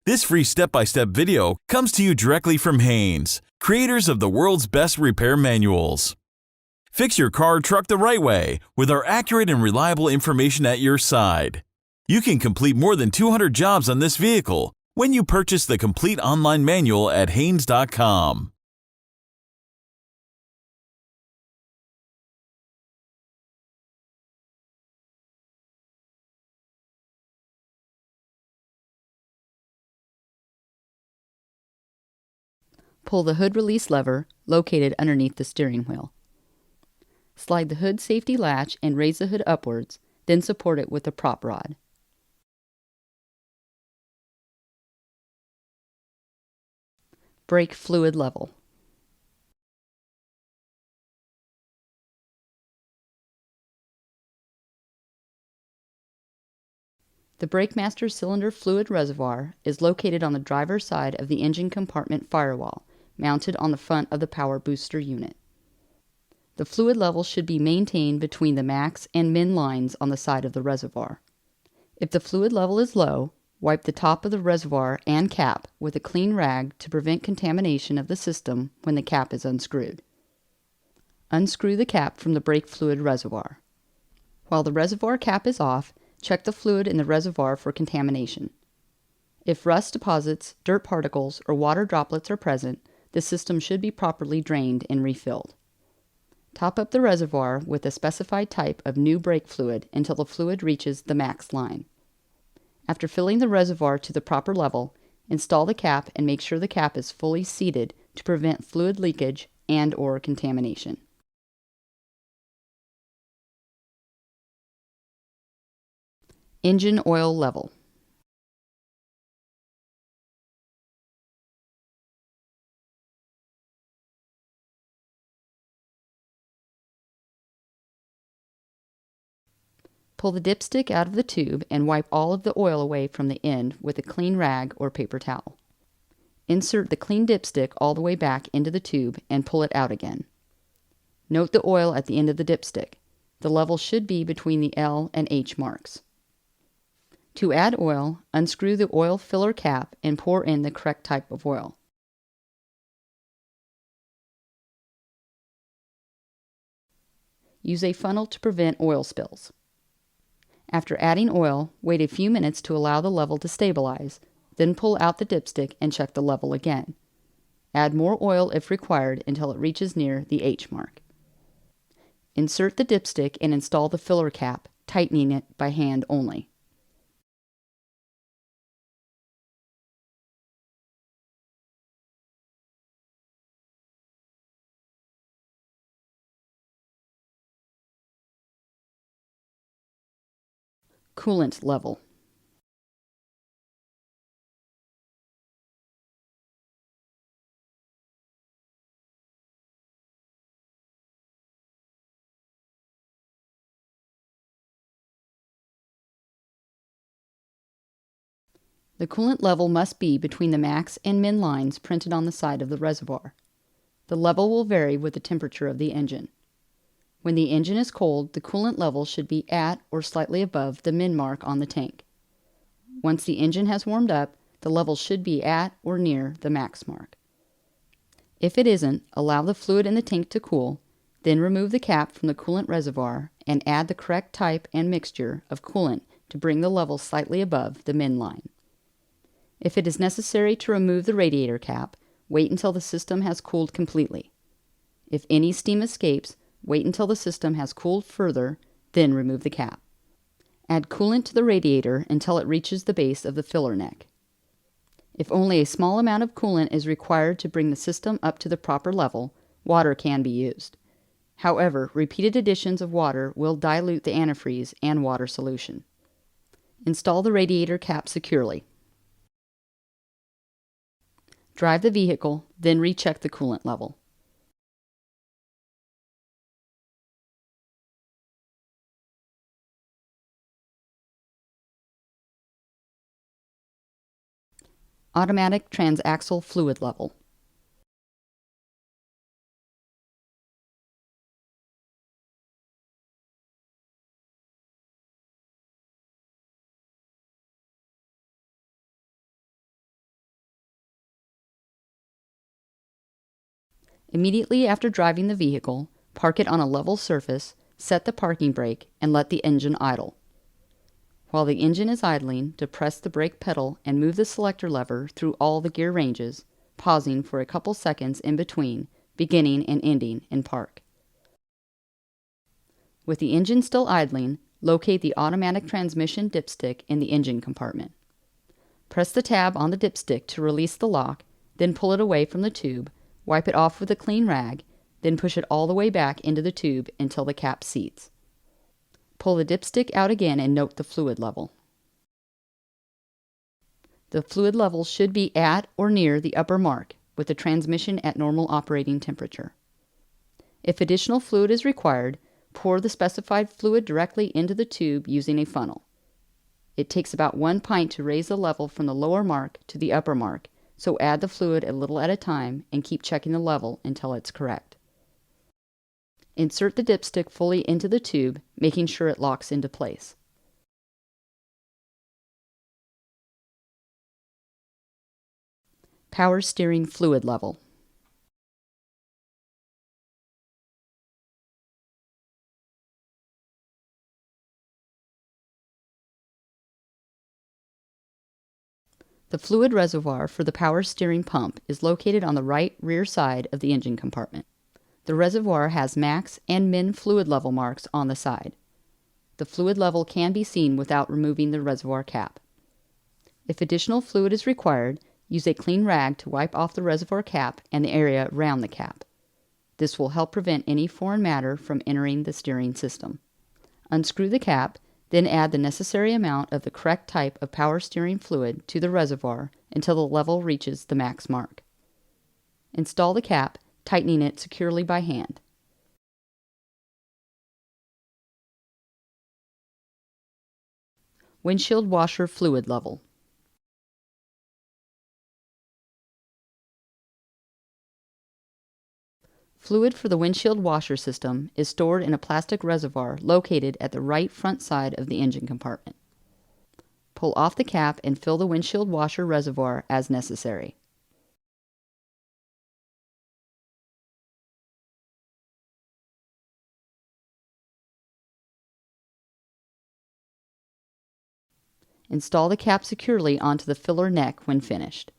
This free step-by-step video comes to you directly from Haynes, creators of the world's best repair manuals. Fix your car or truck the right way with our accurate and reliable information at your side. You can complete more than 200 jobs on this vehicle when you purchase the complete online manual at Haynes.com. Pull the hood release lever located underneath the steering wheel. Slide the hood safety latch and raise the hood upwards, then support it with a prop rod. Brake fluid level. The Brake Master cylinder fluid reservoir is located on the driver's side of the engine compartment firewall, mounted on the front of the power booster unit. The fluid level should be maintained between the max and min lines on the side of the reservoir. If the fluid level is low, wipe the top of the reservoir and cap with a clean rag to prevent contamination of the system when the cap is unscrewed. Unscrew the cap from the brake fluid reservoir. While the reservoir cap is off, check the fluid in the reservoir for contamination. If rust deposits, dirt particles, or water droplets are present, the system should be properly drained and refilled. Top up the reservoir with a specified type of new brake fluid until the fluid reaches the max line. After filling the reservoir to the proper level, install the cap and make sure the cap is fully seated to prevent fluid leakage and/or contamination. Engine oil level. Pull the dipstick out of the tube and wipe all of the oil away from the end with a clean rag or paper towel. Insert the clean dipstick all the way back into the tube and pull it out again. Note the oil at the end of the dipstick. The level should be between the L and H marks. To add oil, unscrew the oil filler cap and pour in the correct type of oil. Use a funnel to prevent oil spills. After adding oil, wait a few minutes to allow the level to stabilize, then pull out the dipstick and check the level again. Add more oil if required until it reaches near the H mark. Insert the dipstick and install the filler cap, tightening it by hand only. Coolant level. The coolant level must be between the max and min lines printed on the side of the reservoir. The level will vary with the temperature of the engine. When the engine is cold, the coolant level should be at or slightly above the min mark on the tank. Once the engine has warmed up, the level should be at or near the max mark. If it isn't, allow the fluid in the tank to cool, then remove the cap from the coolant reservoir and add the correct type and mixture of coolant to bring the level slightly above the min line. If it is necessary to remove the radiator cap, wait until the system has cooled completely. If any steam escapes, wait until the system has cooled further, then remove the cap. Add coolant to the radiator until it reaches the base of the filler neck. If only a small amount of coolant is required to bring the system up to the proper level, water can be used. However, repeated additions of water will dilute the antifreeze and water solution. Install the radiator cap securely. Drive the vehicle, then recheck the coolant level. Automatic transaxle fluid level. Immediately after driving the vehicle, park it on a level surface, set the parking brake, and let the engine idle. While the engine is idling, depress the brake pedal and move the selector lever through all the gear ranges, pausing for a couple seconds in between, beginning and ending in park. With the engine still idling, locate the automatic transmission dipstick in the engine compartment. Press the tab on the dipstick to release the lock, then pull it away from the tube, wipe it off with a clean rag, then push it all the way back into the tube until the cap seats. Pull the dipstick out again and note the fluid level. The fluid level should be at or near the upper mark, with the transmission at normal operating temperature. If additional fluid is required, pour the specified fluid directly into the tube using a funnel. It takes about 1 pint to raise the level from the lower mark to the upper mark, so add the fluid a little at a time and keep checking the level until it's correct. Insert the dipstick fully into the tube, making sure it locks into place. Power steering fluid level. The fluid reservoir for the power steering pump is located on the right rear side of the engine compartment. The reservoir has max and min fluid level marks on the side. The fluid level can be seen without removing the reservoir cap. If additional fluid is required, use a clean rag to wipe off the reservoir cap and the area around the cap. This will help prevent any foreign matter from entering the steering system. Unscrew the cap, then add the necessary amount of the correct type of power steering fluid to the reservoir until the level reaches the max mark. Install the cap, tightening it securely by hand. Windshield washer fluid level. Fluid for the windshield washer system is stored in a plastic reservoir located at the right front side of the engine compartment. Pull off the cap and fill the windshield washer reservoir as necessary. Install the cap securely onto the filler neck when finished.